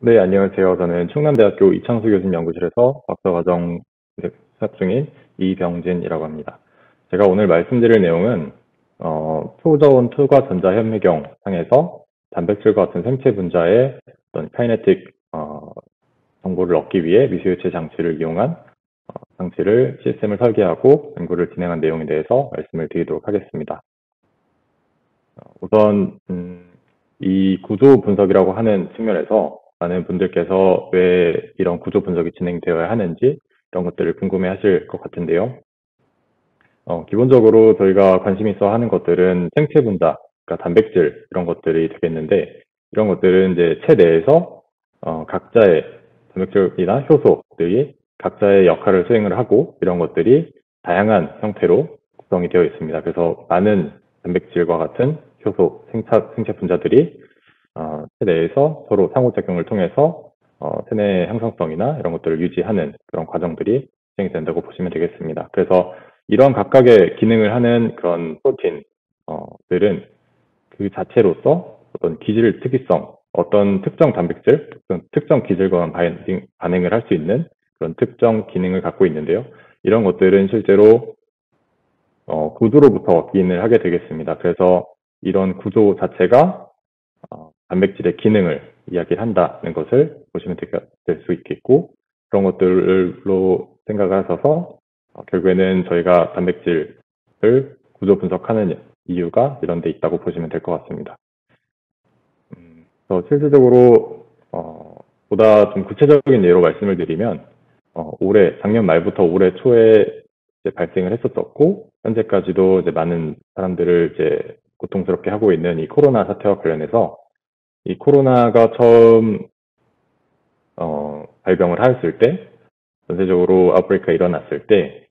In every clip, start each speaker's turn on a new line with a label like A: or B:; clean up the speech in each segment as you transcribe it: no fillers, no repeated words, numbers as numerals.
A: 네, 안녕하세요. 저는 충남대학교 이창수 교수님 연구실에서 박사과정 수업 중인 이병진이라고 합니다. 제가 오늘 말씀드릴 내용은 초저온 투과 전자 현미경 상에서 단백질과 같은 생체 분자의 어떤 카이네틱 정보를 얻기 위해 미세유체 장치를 이용한 장치를 시스템을 설계하고 연구를 진행한 내용에 대해서 말씀을 드리도록 하겠습니다. 우선 이 구조 분석이라고 하는 측면에서 많은 분들께서 왜 이런 구조 분석이 진행되어야 하는지 이런 것들을 궁금해 하실 것 같은데요. 기본적으로 저희가 관심 있어 하는 것들은 생체 분자, 그러니까 단백질 이런 것들이 되겠는데 이런 것들은 이제 체내에서 각자의 단백질이나 효소들이 각자의 역할을 수행을 하고 이런 것들이 다양한 형태로 구성이 되어 있습니다. 그래서 많은 단백질과 같은 효소, 생체 분자들이 체내에서 서로 상호작용을 통해서 체내 항상성이나 이런 것들을 유지하는 그런 과정들이 진행이 된다고 보시면 되겠습니다. 그래서 이런 각각의 기능을 하는 그런 프로틴들은 그 자체로서 어떤 기질 특이성, 어떤 특정 단백질, 특정 기질과만 반응을 할 수 있는 그런 특정 기능을 갖고 있는데요. 이런 것들은 실제로 구조로부터 기인을 하게 되겠습니다. 그래서 이런 구조 자체가 단백질의 기능을 이야기한다는 것을 보시면 될 수 있겠고, 그런 것들로 생각을 하셔서 결국에는 저희가 단백질을 구조 분석하는 이유가 이런 데 있다고 보시면 될 것 같습니다. 그래서 실질적으로 보다 좀 구체적인 예로 말씀을 드리면 작년 말부터 올해 초에 이제 발생을 했었고 현재까지도 이제 많은 사람들을 이제 고통스럽게 하고 있는 이 코로나 사태와 관련해서 이 코로나가 처음 발병을 하였을 때 전세적으로 아웃브레이크가 일어났을 때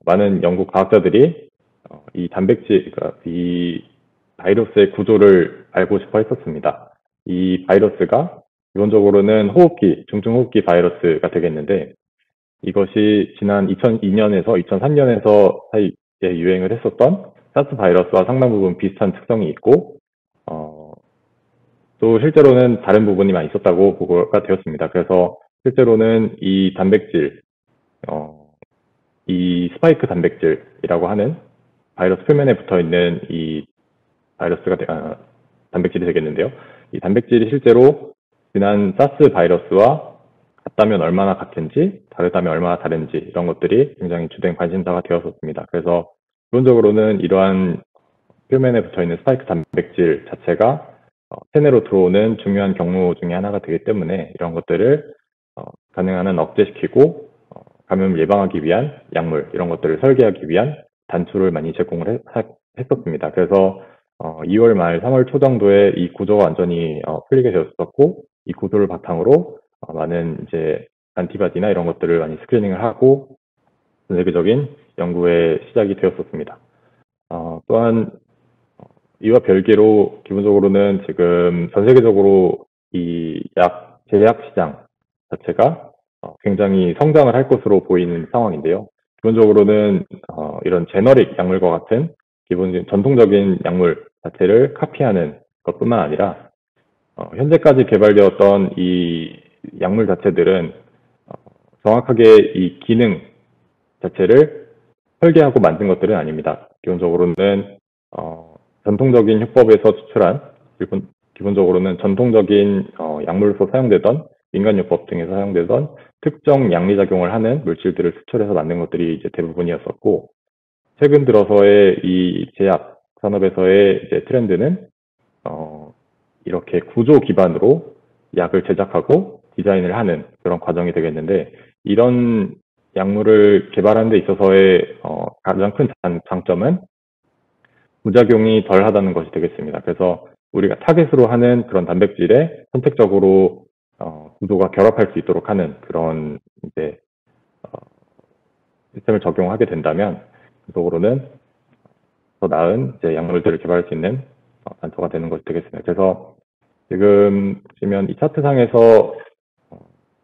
A: 많은 연구 과학자들이 이 단백질, 그러니까 이 바이러스의 구조를 알고 싶어 했었습니다. 이 바이러스가 기본적으로는 호흡기, 중증호흡기 바이러스가 되겠는데 이것이 지난 2002년에서 2003년에서 사이에 유행을 했었던 사스 바이러스와 상당 부분 비슷한 특성이 있고 또 실제로는 다른 부분이 많이 있었다고 보고가 되었습니다. 그래서 실제로는 이 단백질, 이 스파이크 단백질이라고 하는 바이러스 표면에 붙어 있는 이 단백질이 되겠는데요. 이 단백질이 실제로 지난 사스 바이러스와 같다면 얼마나 같은지, 다르다면 얼마나 다른지 이런 것들이 굉장히 주된 관심사가 되었었습니다. 그래서 기본적으로는 이러한 표면에 붙어 있는 스파이크 단백질 자체가 체내로 들어오는 중요한 경로 중에 하나가 되기 때문에 이런 것들을 가능한 한 억제시키고 감염을 예방하기 위한 약물 이런 것들을 설계하기 위한 단초를 많이 제공을 했었습니다. 그래서 2월 말 3월 초 정도에 이 구조가 완전히 풀리게 되었었고 이 구조를 바탕으로 많은 이제 안티바디나 이런 것들을 많이 스크리닝을 하고 전 세계적인 연구에 시작이 되었었습니다. 또한 이와 별개로 기본적으로는 지금 전 세계적으로 이 제약 시장 자체가 굉장히 성장을 할 것으로 보이는 상황인데요. 기본적으로는 이런 제너릭 약물과 같은 기본적인 전통적인 약물 자체를 카피하는 것뿐만 아니라 현재까지 개발되었던 이 약물 자체들은 정확하게 이 기능 자체를 설계하고 만든 것들은 아닙니다. 기본적으로는 전통적인 효법에서 추출한 기본적으로는 전통적인 약물로서 사용되던 인간요법 등에서 사용되던 특정 양리작용을 하는 물질들을 수출해서 만든 것들이 이제 대부분이었었고 최근 들어서의 이 제약 산업에서의 이제 트렌드는 이렇게 구조 기반으로 약을 제작하고 디자인을 하는 그런 과정이 되겠는데 이런 약물을 개발하는 데 있어서의 가장 큰 장점은 부작용이 덜하다는 것이 되겠습니다. 그래서 우리가 타겟으로 하는 그런 단백질에 선택적으로 구조가 결합할 수 있도록 하는 그런 이제 시스템을 적용하게 된다면 그쪽으로는 더 나은 이제 약물들을 개발할 수 있는 단초가 되는 것이 되겠습니다. 그래서 지금 보시면 이 차트상에서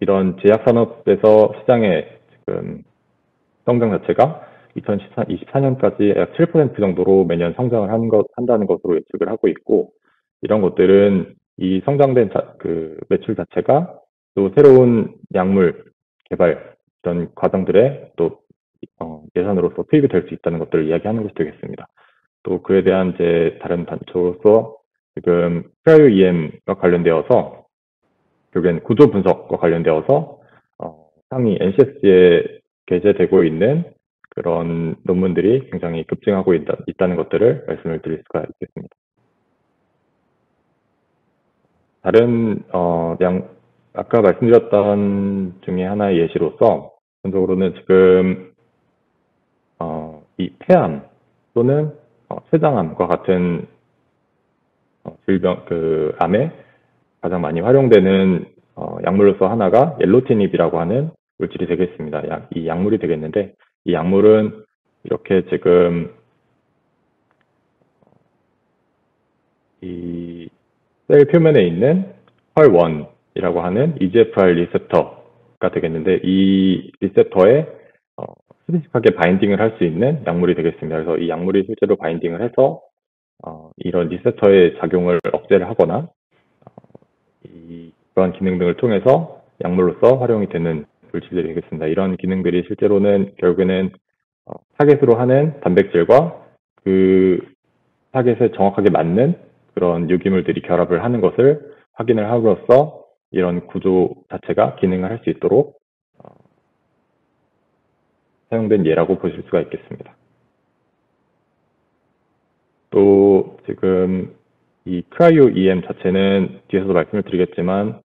A: 이런 제약 산업에서 시장의 지금 성장 자체가 2024년까지 약 7% 정도로 매년 성장을 한다는 것으로 예측을 하고 있고, 이런 것들은 이 성장된 매출 자체가 또 새로운 약물 개발 이런 과정들에 또 예산으로서 투입이 될 수 있다는 것들을 이야기하는 것이 되겠습니다. 또 그에 대한 이제 다른 단초로서 지금 크라이오 EM과 관련되어서 결국엔 구조 분석과 관련되어서 상위 NCS에 게재되고 있는 그런 논문들이 굉장히 급증하고 있다는 것들을 말씀을 드릴 수가 있겠습니다. 다른 아까 말씀드렸던 중에 하나의 예시로서 전적으로는 지금 이 폐암 또는 췌장암과 같은 질병 암에 가장 많이 활용되는 약물로서 하나가 옐로티닙이라고 하는 물질이 되겠습니다. 이 약물이 되겠는데 이 약물은 이렇게 지금 이 셀 표면에 있는 헐1이라고 하는 EGFR 리셉터가 되겠는데 이 리셉터에 스페시픽하게 바인딩을 할 수 있는 약물이 되겠습니다. 그래서 이 약물이 실제로 바인딩을 해서 이런 리셉터의 작용을 억제를 하거나 이러한 기능 등을 통해서 약물로서 활용이 되는 물질들이 되겠습니다. 이런 기능들이 실제로는 결국에는 타겟으로 하는 단백질과 그 타겟에 정확하게 맞는 그런 유기물들이 결합을 하는 것을 확인을 함으로써 이런 구조 자체가 기능을 할 수 있도록 사용된 예라고 보실 수가 있겠습니다. 또 지금 이 크라이오 EM 자체는 뒤에서도 말씀을 드리겠지만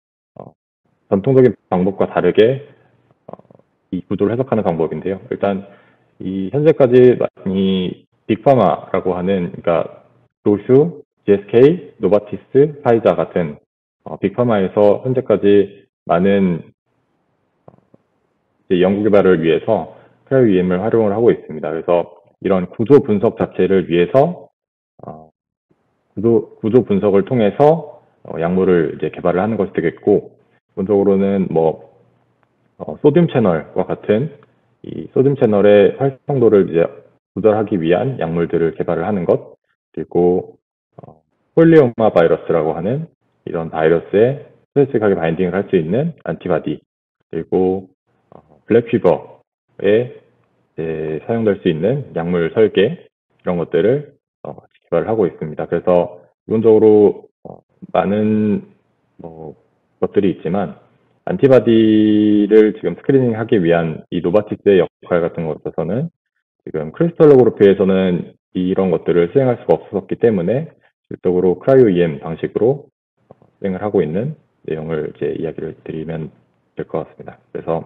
A: 전통적인 방법과 다르게 이 구조를 해석하는 방법인데요. 일단 이 현재까지 많이 빅파마라고 하는 그러니까 로슈, GSK, 노바티스, 파이자 같은 빅파마에서 현재까지 많은 연구 개발을 위해서 크라이오 EM을 활용을 하고 있습니다. 그래서 이런 구조 분석 자체를 위해서 구조 분석을 통해서 약물을 이제 개발을 하는 것이 되겠고, 기본적으로는 뭐 소듐 채널과 같은 이 소듐 채널의 활성도를 이제 조절하기 위한 약물들을 개발을 하는 것, 그리고 폴리오마 바이러스라고 하는 이런 바이러스에 스페시픽하게 바인딩을 할 수 있는 안티바디, 그리고 블랙피버에 사용될 수 있는 약물 설계 이런 것들을 개발을 하고 있습니다. 그래서 기본적으로 많은 것들이 있지만 안티바디를 지금 스크리닝하기 위한 이 노바티스의 역할 같은 것에서는 지금 크리스탈로그래피에서는 이런 것들을 수행할 수가 없었기 때문에 실적으로 크라이오 EM 방식으로 수행을 하고 있는 내용을 이제 이야기를 드리면 될 것 같습니다. 그래서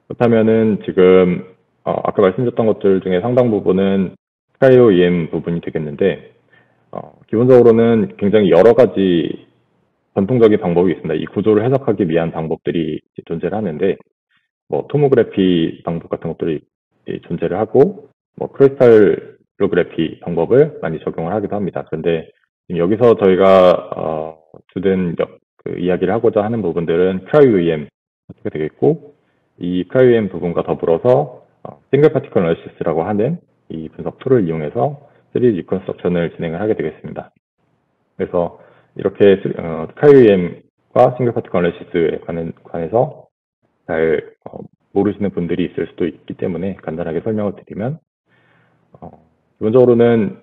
A: 그렇다면은 지금 아까 말씀드렸던 것들 중에 상당 부분은 크라이오 EM 부분이 되겠는데 기본적으로는 굉장히 여러 가지 전통적인 방법이 있습니다. 이 구조를 해석하기 위한 방법들이 존재를 하는데 뭐 토모그래피 방법 같은 것들이 존재를 하고 뭐 크리스탈로그래피 방법을 많이 적용을 하기도 합니다. 그런데 지금 여기서 저희가 주된 이야기를 하고자 하는 부분들은 크라이오 EM 가 되겠고 이 크라이오 EM 부분과 더불어서 싱글 파티클 어널리시스라고 하는 이 분석 툴을 이용해서 3D 리컨스트럭션을 진행을 하게 되겠습니다. 그래서 이렇게 크라이오 EM과 싱글 파티클 어널리시스에 관해서 잘 모르시는 분들이 있을 수도 있기 때문에 간단하게 설명을 드리면 기본적으로는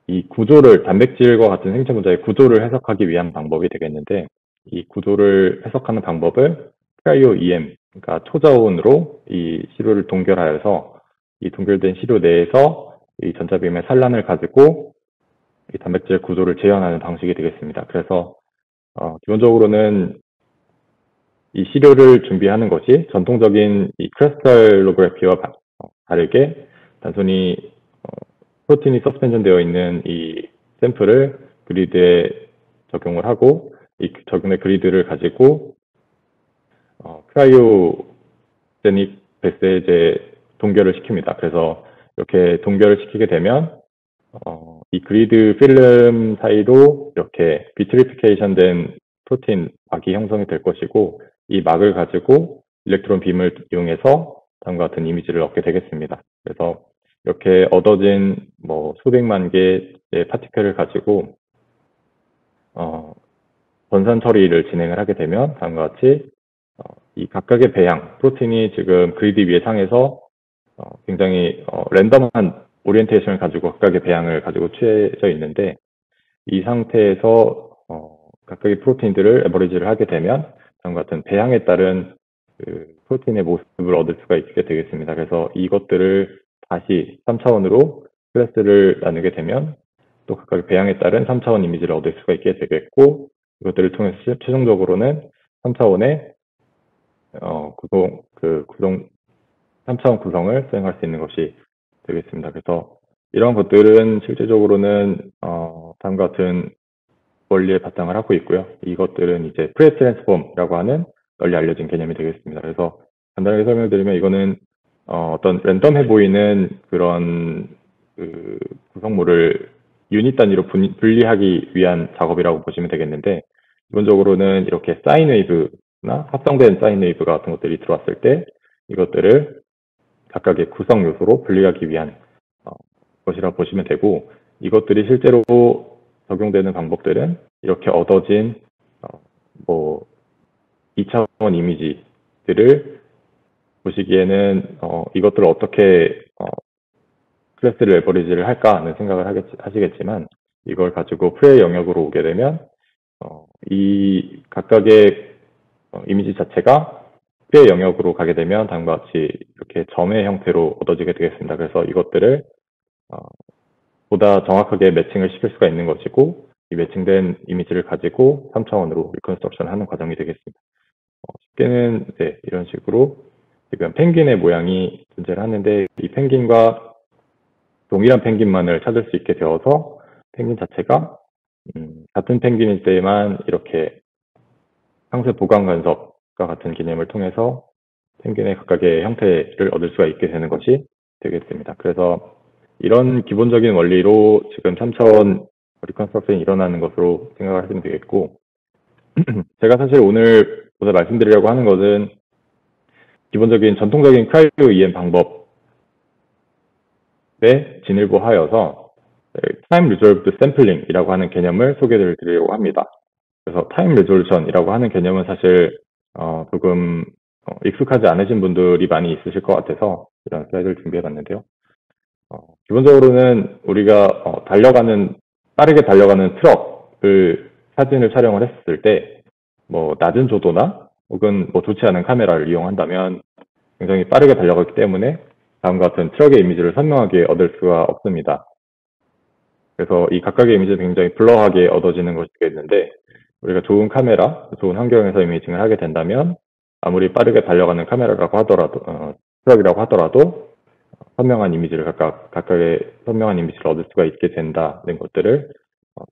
A: 이 구조를 단백질과 같은 생체 분자의 구조를 해석하기 위한 방법이 되겠는데 이 구조를 해석하는 방법을 크라이오 EM, 그러니까 초저온으로 이 시료를 동결하여서 이 동결된 시료 내에서 이 전자비임의 산란을 가지고 이 단백질 구조를 재현하는 방식이 되겠습니다. 그래서 기본적으로는 이 시료를 준비하는 것이 전통적인 이 크리스탈로그래피와 다르게 단순히 프로틴이 서스펜션 되어 있는 이 샘플을 그리드에 적용을 하고 이 적용된 그리드를 가지고 크라이오제닉 베스에 동결을 시킵니다. 그래서 이렇게 동결을 시키게 되면 이 그리드 필름 사이로 이렇게 비트리피케이션 된 프로틴 막이 형성이 될 것이고 이 막을 가지고 일렉트론 빔을 이용해서 다음과 같은 이미지를 얻게 되겠습니다. 그래서 이렇게 얻어진 뭐 수백만 개의 파티클을 가지고 번산 처리를 진행을 하게 되면 다음과 같이 이 각각의 배양, 프로틴이 지금 그리드 위에 상에서 굉장히 랜덤한 오리엔테이션을 가지고 각각의 배양을 가지고 취해져 있는데 이 상태에서 각각의 프로틴들을 에버리지를 하게 되면 다음과 같은 배양에 따른 그 프로틴의 모습을 얻을 수가 있게 되겠습니다. 그래서 이것들을 다시 3차원으로 클래스를 나누게 되면 또 각각의 배양에 따른 3차원 이미지를 얻을 수가 있게 되겠고 이것들을 통해서 최종적으로는 3차원의 구성 3차원 구성을 수행할 수 있는 것이 되겠습니다. 그래서 이런 것들은 실제적으로는 다음과 같은 원리에 바탕을 하고 있고요. 이것들은 이제 프레트랜스폼이라고 하는 널리 알려진 개념이 되겠습니다. 그래서 간단하게 설명드리면 이거는 어떤 랜덤해 보이는 그런 그 구성물을 유닛 단위로 분리하기 위한 작업이라고 보시면 되겠는데 기본적으로는 이렇게 사인 웨이브나 합성된 사인 웨이브 같은 것들이 들어왔을 때 이것들을 각각의 구성 요소로 분리하기 위한 것이라 보시면 되고 이것들이 실제로 적용되는 방법들은 이렇게 얻어진 뭐 2차원 이미지들을 보시기에는 이것들을 어떻게 클래스를 레버리지를 할까 하는 생각을 하시겠지만 이걸 가지고 프레이 영역으로 오게 되면 이 각각의 이미지 자체가 프레이 영역으로 가게 되면 다음과 같이 이렇게 점의 형태로 얻어지게 되겠습니다. 그래서 이것들을 보다 정확하게 매칭을 시킬 수가 있는 것이고 이 매칭된 이미지를 가지고 3차원으로 리컨스트럭션 하는 과정이 되겠습니다. 쉽게는 네, 이런 식으로 지금 펭귄의 모양이 존재를 하는데 이 펭귄과 동일한 펭귄만을 찾을 수 있게 되어서 펭귄 자체가 같은 펭귄일 때만 이렇게 상세 보강 간섭과 같은 개념을 통해서 펭귄의 각각의 형태를 얻을 수가 있게 되는 것이 되겠습니다. 그래서 이런 기본적인 원리로 지금 3차원 리컨스트럭션이 일어나는 것으로 생각을 하시면 되겠고 제가 사실 오늘 말씀드리려고 하는 것은 기본적인 전통적인 크라이오 EM 방법에 진일보하여서 타임 리졸브드 샘플링이라고 하는 개념을 소개를 드리려고 합니다. 그래서 타임 리졸루션이라고 하는 개념은 사실 조금 익숙하지 않으신 분들이 많이 있으실 것 같아서 이런 슬라이드를 준비해봤는데요. 기본적으로는 우리가 빠르게 달려가는 트럭을 사진을 촬영을 했을 때 뭐 낮은 조도나 혹은 뭐 좋지 않은 카메라를 이용한다면 굉장히 빠르게 달려가기 때문에 다음과 같은 트럭의 이미지를 선명하게 얻을 수가 없습니다. 그래서 이 각각의 이미지는 굉장히 블러하게 얻어지는 것이 되겠는데 우리가 좋은 카메라, 좋은 환경에서 이미징을 하게 된다면 아무리 빠르게 달려가는 카메라라고 하더라도 트럭이라고 하더라도 선명한 이미지를 각각의 선명한 이미지를 얻을 수가 있게 된다는 것들을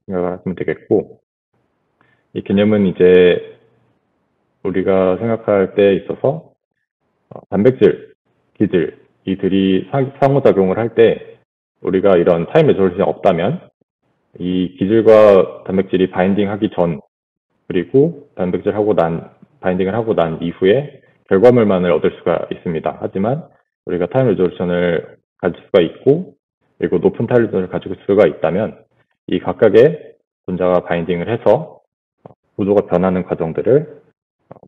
A: 생각을 하시면 되겠고 이 개념은 이제 우리가 생각할 때 있어서 단백질, 기질 이들이 상호작용을 할 때 우리가 이런 타임 레졸루션이 없다면 이 기질과 단백질이 바인딩하기 전 그리고 바인딩을 하고 난 이후에 결과물만을 얻을 수가 있습니다. 하지만 우리가 타임 레졸루션을 가질 수가 있고 그리고 높은 타임 레졸루션을 가지고 수가 있다면 이 각각의 분자가 바인딩을 해서 구조가 변하는 과정들을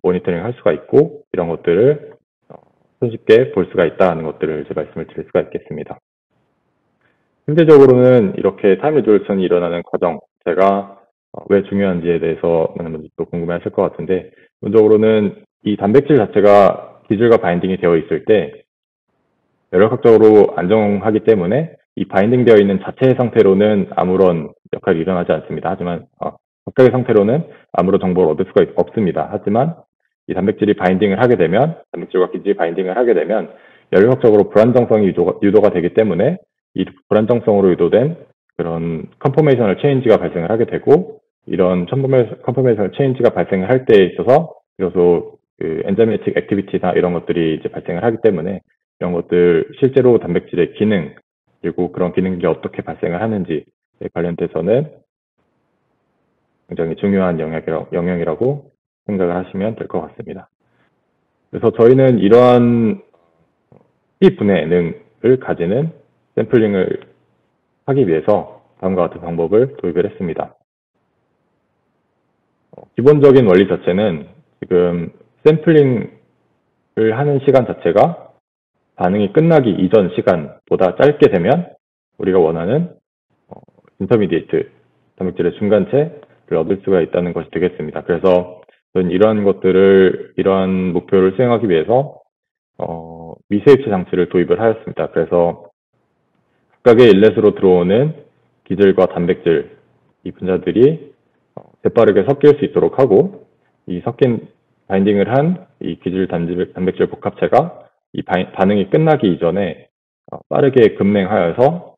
A: 모니터링 할 수가 있고 이런 것들을 손쉽게 볼 수가 있다는 것들을 제 말씀을 드릴 수가 있겠습니다. 실제적으로는 이렇게 타임 레졸루션이 일어나는 과정 제가 왜 중요한지에 대해서 많은 분들이 또 궁금해하실 것 같은데 기본적으로는 이 단백질 자체가 기질과 바인딩이 되어 있을 때 열역학적으로 안정하기 때문에 이 바인딩되어 있는 자체의 상태로는 아무런 역할이 일어나지 않습니다. 하지만 각각의 상태로는 아무런 정보를 얻을 수가 없습니다. 하지만 이 단백질이 바인딩을 하게 되면 단백질과 기질이 바인딩을 하게 되면 열역학적으로 불안정성이 유도가 되기 때문에 이 불안정성으로 유도된 그런 컨포메이셔널 체인지가 발생을 하게 되고 이런 컨포메이셔널 체인지가 발생을 할 때에 있어서 비로소 그 엔자이매틱 액티비티나 이런 것들이 이제 발생을 하기 때문에 이런 것들 실제로 단백질의 기능 그리고 그런 기능이 어떻게 발생을 하는지에 관련돼서는 굉장히 중요한 영역이라고 생각을 하시면 될 것 같습니다. 그래서 저희는 이러한 P분의 능을 가지는 샘플링을 하기 위해서 다음과 같은 방법을 도입을 했습니다. 기본적인 원리 자체는 지금 샘플링을 하는 시간 자체가 반응이 끝나기 이전 시간보다 짧게 되면 우리가 원하는 인터미디에이트, 단백질의 중간체를 얻을 수가 있다는 것이 되겠습니다. 그래서 저는 이러한 목표를 수행하기 위해서 미세입체 장치를 도입을 하였습니다. 그래서 각각의 인렛으로 들어오는 기질과 단백질, 이 분자들이 재빠르게 섞일 수 있도록 하고, 이 섞인 바인딩을 한 이 기질 단백질 복합체가 이 반응이 끝나기 이전에 빠르게 급냉하여서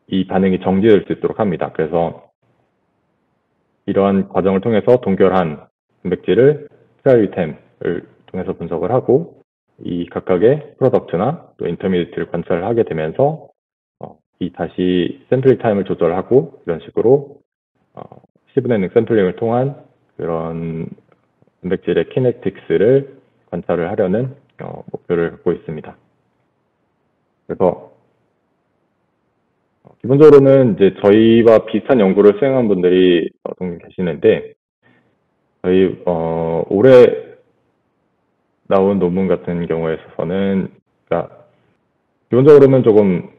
A: 이 반응이 정지될 수 있도록 합니다. 그래서 이러한 과정을 통해서 동결한 단백질을 크라이오템을 통해서 분석을 하고, 이 각각의 프로덕트나 또 인터미디에이트를 관찰을 하게 되면서 이 다시 샘플링 타임을 조절하고 이런 식으로 10분의 1 샘플링을 통한 그런 단백질의 키네틱스를 관찰을 하려는 목표를 갖고 있습니다. 그래서 기본적으로는 이제 저희와 비슷한 연구를 수행한 분들이 종종 계시는데, 저희 올해 나온 논문 같은 경우에 있어서는, 그러니까 기본적으로는 조금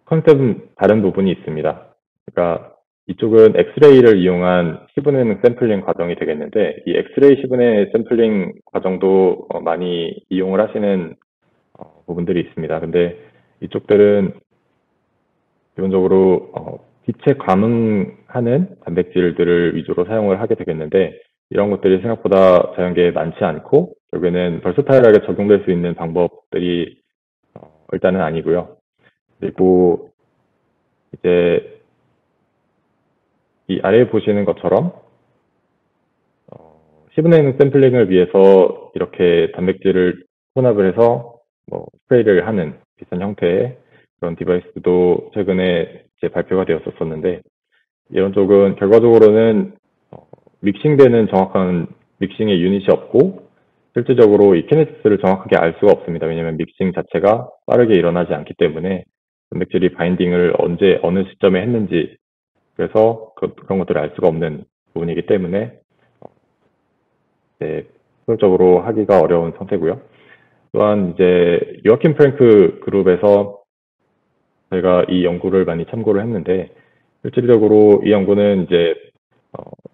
A: 컨셉은 다른 부분이 있습니다. 그러니까 이쪽은 엑스레이를 이용한 10분의 1 샘플링 과정이 되겠는데, 이 엑스레이 10분의 1 샘플링 과정도 많이 이용을 하시는 부분들이 있습니다. 근데 이쪽들은 기본적으로 빛에 감응하는 단백질들을 위주로 사용을 하게 되겠는데, 이런 것들이 생각보다 자연계에 많지 않고 결국에는 벌서타일하게 적용될 수 있는 방법들이 일단은 아니고요. 그리고 이제 이 아래에 보시는 것처럼 10분의 1 샘플링을 위해서 이렇게 단백질을 혼합을 해서 스프레이를 하는 비슷한 형태의 그런 디바이스도 최근에 이제 발표가 되었었는데, 이런 쪽은 결과적으로는 믹싱되는 정확한 믹싱의 유닛이 없고 실질적으로 이 키네틱스를 정확하게 알 수가 없습니다. 왜냐하면 믹싱 자체가 빠르게 일어나지 않기 때문에 단백질이 바인딩을 언제 어느 시점에 했는지, 그래서 그런 것들을 알 수가 없는 부분이기 때문에 효율적으로 하기가 어려운 상태고요. 또한 이제 요아킴 프랭크 그룹에서 저희가 이 연구를 많이 참고를 했는데, 실질적으로 이 연구는 이제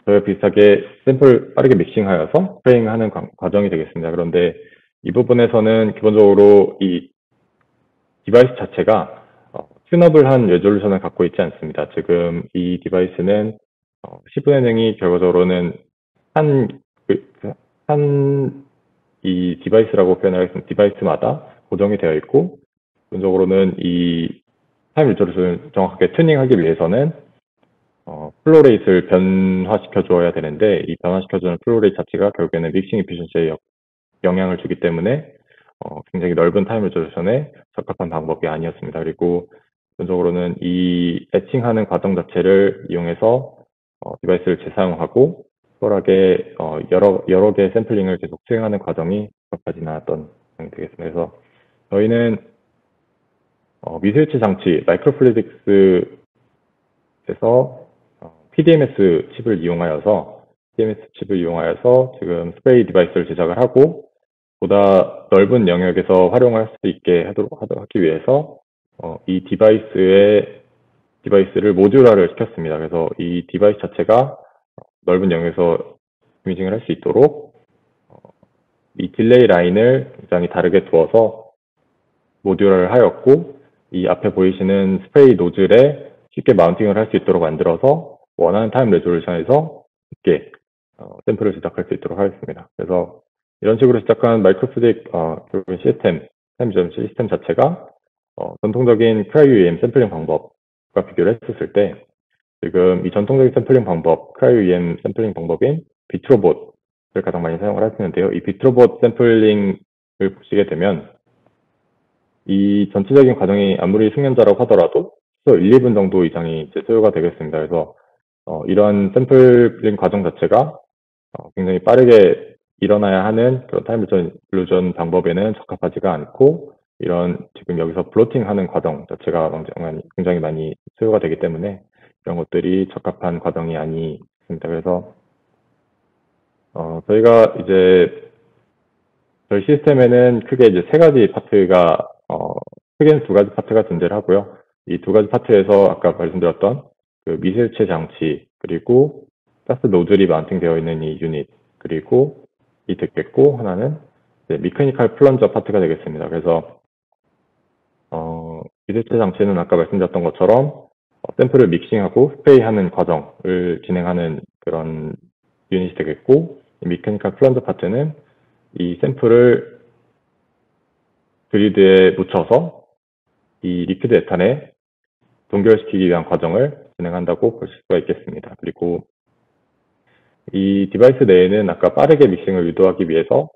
A: 저희와 비슷하게 샘플 빠르게 믹싱하여서 스프레잉하는 과정이 되겠습니다. 그런데 이 부분에서는 기본적으로 이 디바이스 자체가 튠업을 한 레졸루션을 갖고 있지 않습니다. 지금 이 디바이스는 10분의 0이 결과적으로는 이 디바이스라고 표현하겠습니다. 디바이스마다 고정이 되어 있고, 기본적으로는 이 타임 레졸루션을 정확하게 튜닝하기 위해서는 플로레이트를 변화시켜 주어야 되는데, 이 변화시켜주는 플로레이트 자체가 결국에는 믹싱 이피션시에 영향을 주기 때문에 굉장히 넓은 타임 레졸루션에 적합한 방법이 아니었습니다. 그리고 기본적으로는 이 애칭하는 과정 자체를 이용해서 디바이스를 재사용하고 수월하게 여러 개의 샘플링을 계속 수행하는 과정이 적합하지 않았던 상황이 되겠습니다. 그래서 저희는 미세일체 장치, 마이크로플루이딕스에서 PDMS 칩을 이용하여서 지금 스프레이 디바이스를 제작을 하고, 보다 넓은 영역에서 활용할 수 있게 하기 위해서 이 디바이스를 모듈화를 시켰습니다. 그래서 이 디바이스 자체가 넓은 영역에서 이미징을 할 수 있도록 이 딜레이 라인을 굉장히 다르게 두어서 모듈화를 하였고, 이 앞에 보이시는 스프레이 노즐에 쉽게 마운팅을 할 수 있도록 만들어서 원하는 타임 레졸루션에서 쉽게 샘플을 제작할 수 있도록 하였습니다. 그래서 이런 식으로 시작한 마이크로플루이딕 타임 시스템 자체가 전통적인 크라이오-EM 샘플링 방법과 비교를 했었을 때, 지금 이 전통적인 샘플링 방법, 크라이오-EM 샘플링 방법인 비트로봇을 가장 많이 사용을 하시는데요. 이 비트로봇 샘플링을 보시게 되면 이 전체적인 과정이 아무리 숙련자라고 하더라도 1, 2분 정도 이상이 이제 소요가 되겠습니다. 그래서 이러한 샘플링 과정 자체가 굉장히 빠르게 일어나야 하는 그런 타임 레졸루션 방법에는 적합하지가 않고, 이런 지금 여기서 블로팅 하는 과정 자체가 굉장히 많이 소요가 되기 때문에 이런 것들이 적합한 과정이 있습니다. 그래서 저희가 이제 저희 시스템에는 크게 이제 세 가지 파트가 크게는 두 가지 파트가 존재를 하고요. 이 두 가지 파트에서 아까 말씀드렸던 그 미세체 장치, 그리고 가스 노즐이 마운팅되어 있는 이 유닛, 그리고 이 듣겠고 하나는 이제 미케니컬 플런저 파트가 되겠습니다. 그래서 미세체 장치는 아까 말씀드렸던 것처럼 샘플을 믹싱하고 스프레이하는 과정을 진행하는 그런 유닛이 되겠고, 이 미케니컬 플런저 파트는 이 샘플을 그리드에 묻혀서 이 리퀴드 에탄에 동결시키기 위한 과정을 진행한다고 볼 수가 있겠습니다. 그리고 이 디바이스 내에는 아까 빠르게 믹싱을 유도하기 위해서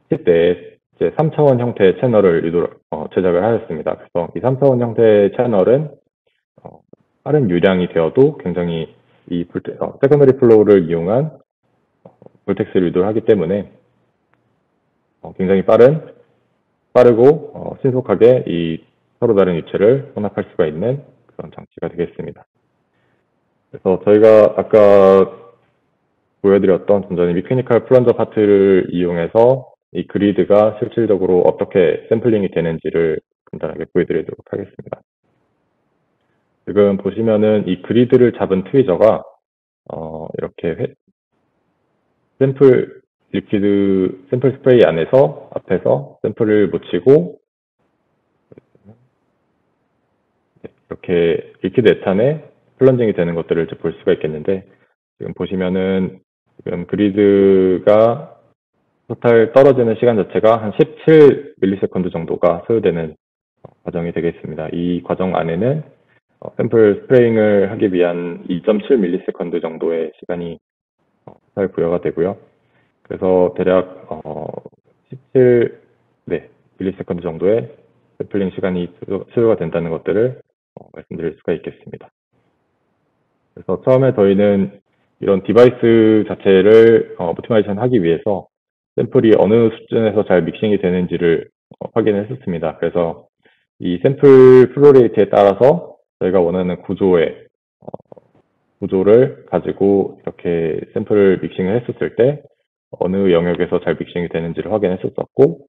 A: 칩 내에 이제 3차원 형태의 채널을 제작을 하였습니다. 그래서 이 3차원 형태의 채널은 빠른 유량이 되어도 굉장히 이 세컨더리 플로우를 이용한 볼텍스를 유도를 하기 때문에 굉장히 빠르고 신속하게 이 서로 다른 유체를 혼합할 수가 있는 그런 장치가 되겠습니다. 그래서 저희가 아까 보여드렸던 좀 전에 미케니컬 플런저 파트를 이용해서 이 그리드가 실질적으로 어떻게 샘플링이 되는지를 간단하게 보여드리도록 하겠습니다. 지금 보시면은 이 그리드를 잡은 트위저가 이렇게 샘플 스프레이 안에서 앞에서 샘플을 묻히고 이렇게 리퀴드 에탄에 플런징이 되는 것들을 볼 수가 있겠는데, 지금 보시면은 지금 그리드가 토탈 떨어지는 시간 자체가 한 17ms 정도가 소요되는 과정이 되겠습니다. 이 과정 안에는 샘플 스프레잉을 하기 위한 2.7ms 정도의 시간이 토탈 부여가 되고요. 그래서 대략 17ms 정도의 샘플링 시간이 소요가 된다는 것들을 말씀드릴 수가 있겠습니다. 그래서 처음에 저희는 이런 디바이스 자체를 오프티마이제이션 하기 위해서 샘플이 어느 수준에서 잘 믹싱이 되는지를 확인했었습니다. 그래서 이 샘플 플로레이트에 따라서 저희가 원하는 구조를 가지고 이렇게 샘플을 믹싱을 했었을 때 어느 영역에서 잘 믹싱이 되는지를 확인했었고,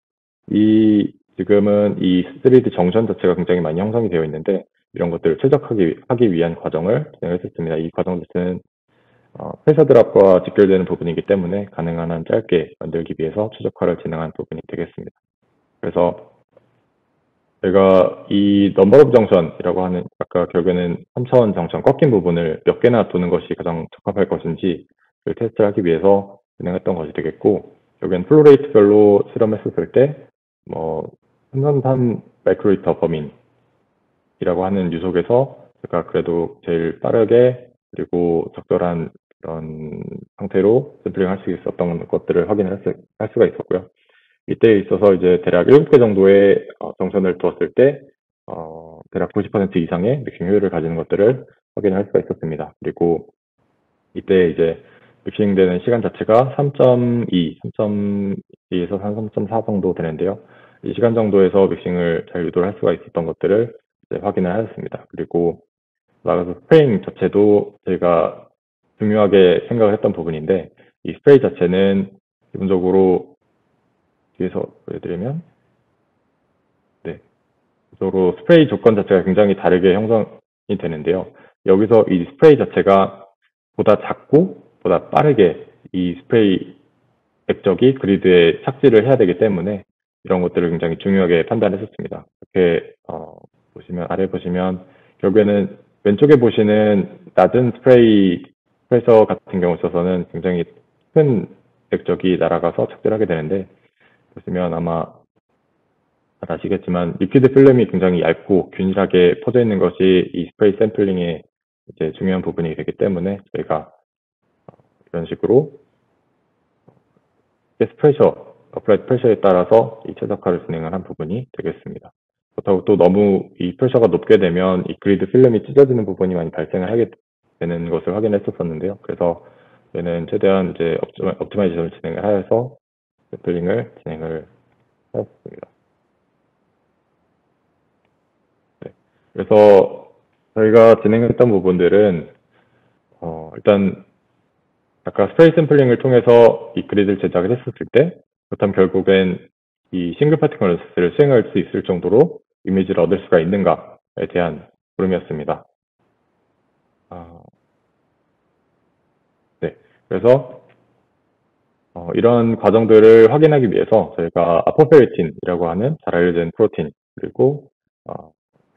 A: 지금은 이 3D 정션 자체가 굉장히 많이 형성이 되어 있는데, 이런 것들을 최적화하기 위한 과정을 진행했었습니다. 이 과정 자체는 회사 드랍과 직결되는 부분이기 때문에 가능한 한 짧게 만들기 위해서 최적화를 진행한 부분이 되겠습니다. 그래서 제가 이 넘버 오브 정션이라고 하는, 아까 결국에는 3차원 정션 꺾인 부분을 몇 개나 도는 것이 가장 적합할 것인지를 테스트를 하기 위해서 진행했던 것이 되겠고, 결국엔 플로레이트별로 실험했었을 때 333 마이크로리터 범인이라고 하는 유속에서 제가 그래도 제일 빠르게 그리고 적절한 그런 상태로 샘플링 할 수 있었던 것들을 확인할 수가 있었고요. 이때에 있어서 이제 대략 7개 정도의 정선을 두었을 때 대략 90% 이상의 믹싱 효율을 가지는 것들을 확인할 수가 있었습니다. 그리고 이때 이제 믹싱되는 시간 자체가 3.2에서 한 3.4 정도 되는데요. 이 시간 정도에서 믹싱을 잘 유도를 할 수가 있었던 것들을 이제 확인을 하였습니다. 그리고 나가서 스프레잉 자체도 저희가 중요하게 생각을 했던 부분인데, 이 스프레이 자체는 기본적으로 뒤에서 보여드리면, 기본적으로 스프레이 조건 자체가 굉장히 다르게 형성이 되는데요. 여기서 이 스프레이 자체가 보다 작고 보다 빠르게 이 스프레이 액적이 그리드에 착지를 해야 되기 때문에 이런 것들을 굉장히 중요하게 판단했었습니다. 이렇게 아래 보시면 결국에는 왼쪽에 보시는 낮은 스프레이 프레셔 같은 경우 있어서는 굉장히 큰 액적이 날아가서 착지를 하게 되는데, 보시면 아마 잘 아시겠지만 리퀴드 필름이 굉장히 얇고 균일하게 퍼져 있는 것이 이 스프레이 샘플링의 이제 중요한 부분이 되기 때문에 저희가 이런 식으로 게스 프레셔, 어플라이드 프레셔에 따라서 이 최적화를 진행을 한 부분이 되겠습니다. 그렇다고 또 너무 이 프레셔가 높게 되면 이 그리드 필름이 찢어지는 부분이 많이 발생을 하게 되는 것을 확인했었는데요. 그래서 저희는 최대한 이제 옵티마이제이션을 진행을 하여서 샘플링을 진행을 하였습니다. 네. 그래서 저희가 진행했던 부분들은 일단 아까 스프레이 샘플링을 통해서 이 그리드를 제작을 했었을 때 그렇다면 결국엔 이 싱글 파티클 어널리시스를 수행할 수 있을 정도로 이미지를 얻을 수가 있는가에 대한 물음이었습니다. 네, 그래서 이런 과정들을 확인하기 위해서 저희가 아포페리틴이라고 하는 잘 알려진 프로틴 그리고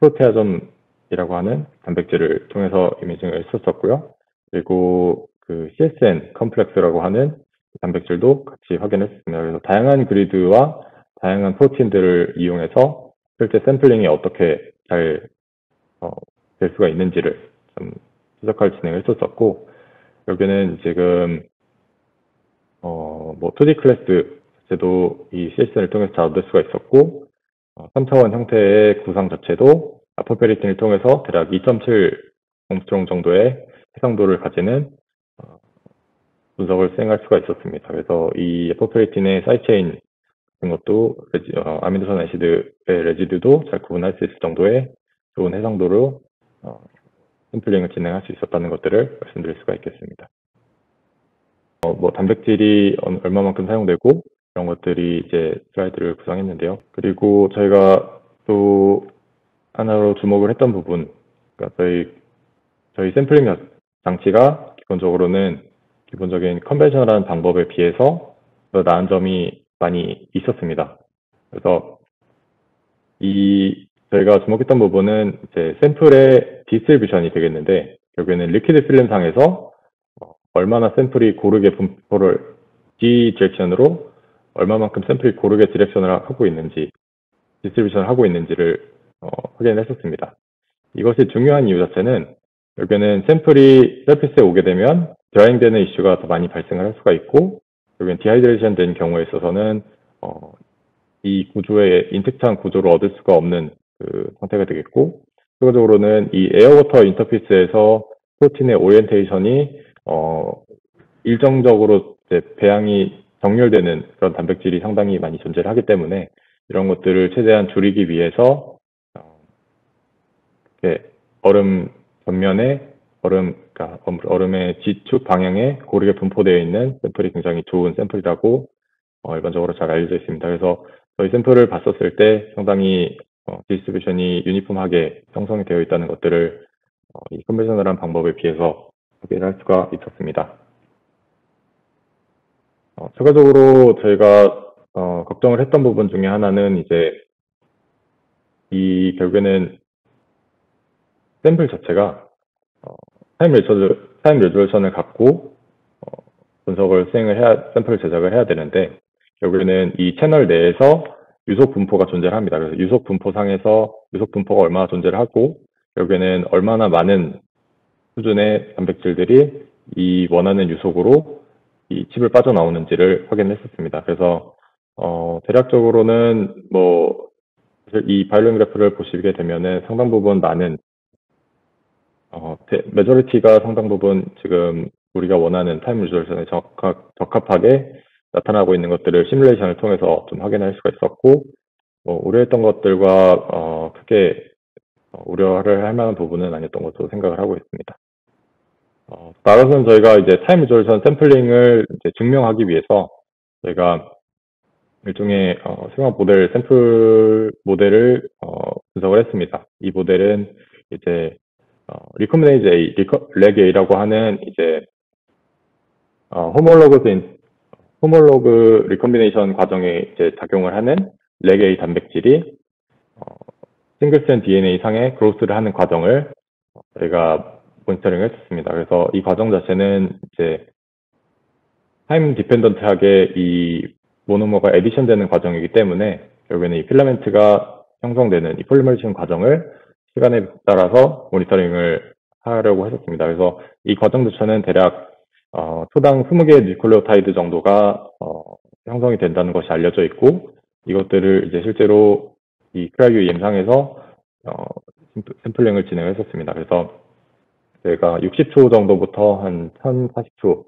A: 프로테아점이라고 하는 단백질을 통해서 이미징을 했었고요. 그리고 그 CSN 컴플렉스라고 하는 단백질도 같이 확인했습니다. 그래서 다양한 그리드와 다양한 프로틴들을 이용해서 실제 샘플링이 어떻게 잘 될 수가 있는지를 좀 추적할 진행을 했었고, 여기는 지금 뭐 2D 클래스 자체도 이 CSN을 통해서 잘 얻을 수가 있었고, 3차원 형태의 구상 자체도 아포페리틴을 통해서 대략 2.7 옹스트롱 정도의 해상도를 가지는 분석을 수행할 수가 있었습니다. 그래서 이 아포페리틴의 사이체인 같은 것도 아미노산 애시드의 레지드도 잘 구분할 수 있을 정도의 좋은 해상도로 샘플링을 진행할 수 있었다는 것들을 말씀드릴 수가 있겠습니다. 뭐 단백질이 얼마만큼 사용되고 이런 것들이 이제 슬라이드를 구성했는데요. 그리고 저희가 또 하나로 주목을 했던 부분, 그러니까 저희 샘플링 장치가 기본적인 컨벤셔널한 방법에 비해서 더 나은 점이 많이 있었습니다. 그래서 저희가 주목했던 부분은 이제 샘플의 디스트리뷰션이 되겠는데, 결국에는 리퀴드 필름상에서 얼마나 샘플이 고르게 분포를 D 디렉션으로 얼마만큼 샘플이 고르게 디렉션을 하고 있는지, 디스트리뷰션을 하고 있는지를 확인을 했었습니다. 이것이 중요한 이유 자체는 결국에는 샘플이 서피스에 오게 되면 드라잉되는 이슈가 더 많이 발생을 할 수가 있고, 결국엔 디하이드레이션 된 경우에 있어서는 이 구조의 인텍트한 구조를 얻을 수가 없는 그 상태가 되겠고, 추가적으로는 이 에어워터 인터페이스에서 프로틴의 오리엔테이션이 일정적으로 이제 배양이 정렬되는 그런 단백질이 상당히 많이 존재를 하기 때문에 이런 것들을 최대한 줄이기 위해서 얼음 전면에 그러니까 얼음의 지축 방향에 고르게 분포되어 있는 샘플이 굉장히 좋은 샘플이라고 일반적으로 잘 알려져 있습니다. 그래서 저희 샘플을 봤었을 때 상당히 디스트리뷰션이 유니폼하게 형성이 되어 있다는 것들을 이 컨벤셔널한 방법에 비해서 확인을 할 수가 있었습니다. 추가적으로 저희가 걱정을 했던 부분 중에 하나는 이제 결국에는 샘플 자체가 타임 레졸루션을 갖고 샘플 제작을 해야 되는데, 결국에는 이 채널 내에서 유속 분포가 존재를 합니다. 그래서 유속 분포가 얼마나 존재를 하고, 결국에는 얼마나 많은 수준의 단백질들이 이 원하는 유속으로 이 칩을 빠져나오는지를 확인했었습니다. 그래서 대략적으로는 이 바이올린 그래프를 보시게 되면은 상당 부분 메저리티가 상당 부분 지금 우리가 원하는 타임 리졸루션에 적합하게 나타나고 있는 것들을 시뮬레이션을 통해서 좀 확인할 수가 있었고, 우려했던 것들과 크게 우려를 할 만한 부분은 아니었던 것으로 생각을 하고 있습니다. 따라서는 저희가 이제 타임 리졸루션 샘플링을 이제 증명하기 위해서 저희가 일종의 생활 모델 샘플 모델을 분석을 했습니다. 이 모델은 이제 리커미네이즈 A, 렉 A라고 하는 이제 호몰로그 리컴비네이션 과정에 이제 작용을 하는 렉 A 단백질이 싱글스트랜드 DNA 상에 그로스를 하는 과정을 저희가 모니터링을 했었습니다. 그래서 이 과정 자체는 이제 타임 디펜던트하게 이 모노머가 에디션 되는 과정이기 때문에 결국에는 이 필라멘트가 형성되는 이 폴리머리션 과정을 시간에 따라서 모니터링을 하려고 했었습니다. 그래서 이 과정 자체는 대략 초당 20개의 뉴클레오타이드 정도가 형성이 된다는 것이 알려져 있고, 이것들을 이제 실제로 이 크라이오 EM상에서 샘플링을 진행을 했었습니다. 그래서 저희가 60초 정도부터 한 1040초,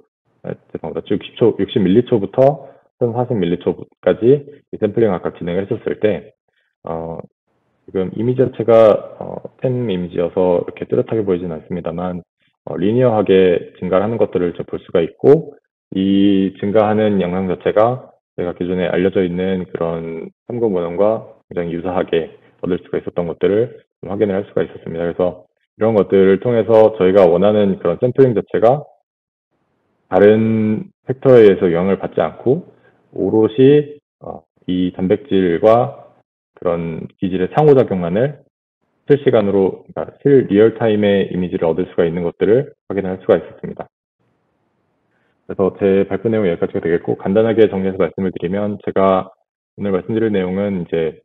A: 죄송합니다. 60ml초부터 1040ml초까지 샘플링 아까 진행을 했었을 때 지금 이미지 자체가 스템 이미지여서 이렇게 뚜렷하게 보이진 않습니다만 리니어하게 증가하는 것들을 볼 수가 있고 이 증가하는 영상 자체가 제가 기존에 알려져 있는 그런 참고 문헌과 굉장히 유사하게 얻을 수가 있었던 것들을 좀 확인을 할 수가 있었습니다. 그래서 이런 것들을 통해서 저희가 원하는 그런 샘플링 자체가 다른 팩터에 의해서 영향을 받지 않고 오롯이 이 단백질과 그런 기질의 상호작용만을 실시간으로, 그러니까 리얼타임의 이미지를 얻을 수가 있는 것들을 확인할 수가 있었습니다. 그래서 제 발표 내용은 여기까지가 되겠고, 간단하게 정리해서 말씀을 드리면, 제가 오늘 말씀드릴 내용은 이제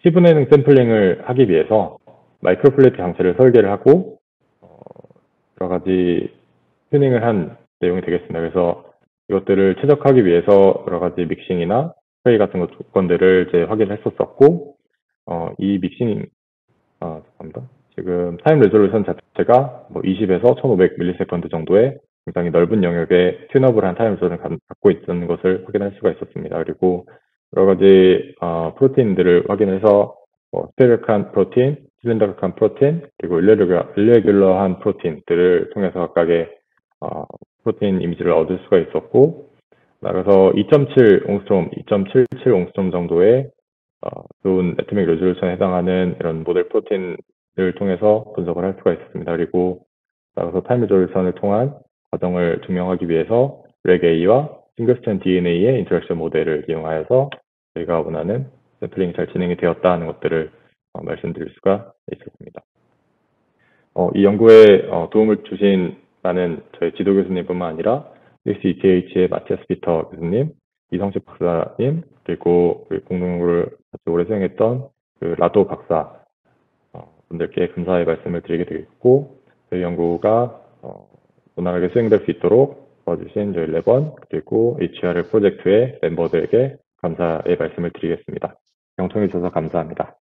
A: 시분해능 샘플링을 하기 위해서 마이크로플래트 장치를 설계를 하고 여러 가지 튜닝을 한 내용이 되겠습니다. 그래서 이것들을 최적화하기 위해서 여러 가지 믹싱이나 스프레이 같은 조건들을 이제 확인을 했었었고, 이 믹싱, 잠깐만. 지금 타임 레졸루션 자체가 뭐 20에서 1500ms 정도의 굉장히 넓은 영역의 튠업을 한 타임 레졸루션을 갖고 있는 것을 확인할 수가 있었습니다. 그리고 여러 가지 프로테인들을 확인해서 스페리컬한 프로테인, 실린더컬한 프로테인, 그리고 일레귤러한 프로테인들을 통해서 각각의 프로테인 이미지를 얻을 수가 있었고, 그래서 2.7 옹스트롬, 2.77 옹스트롬 정도의 좋은 애토믹 레졸루션에 해당하는 이런 모델 프로테인을 통해서 분석을 할 수가 있었습니다. 그리고 나가서 타임 레졸루션을 통한 과정을 증명하기 위해서 RegA와 싱글스트랜드 DNA의 인터랙션 모델을 이용하여서 저희가 원하는 샘플링이 잘 진행이 되었다 하는 것들을 말씀드릴 수가 있었습니다. 이 연구에 도움을 주신 많은 저희 지도 교수님뿐만 아니라 ETH의 마티아스 피터 교수님, 이성식 박사님, 그리고 공동연구를 같이 오래 수행했던 그 라도 박사 분들께 감사의 말씀을 드리게 되겠고, 저희 연구가 원활하게 수행될 수 있도록 도와주신 저희 레번 그리고 HRL 프로젝트의 멤버들에게 감사의 말씀을 드리겠습니다. 경청해 주셔서 감사합니다.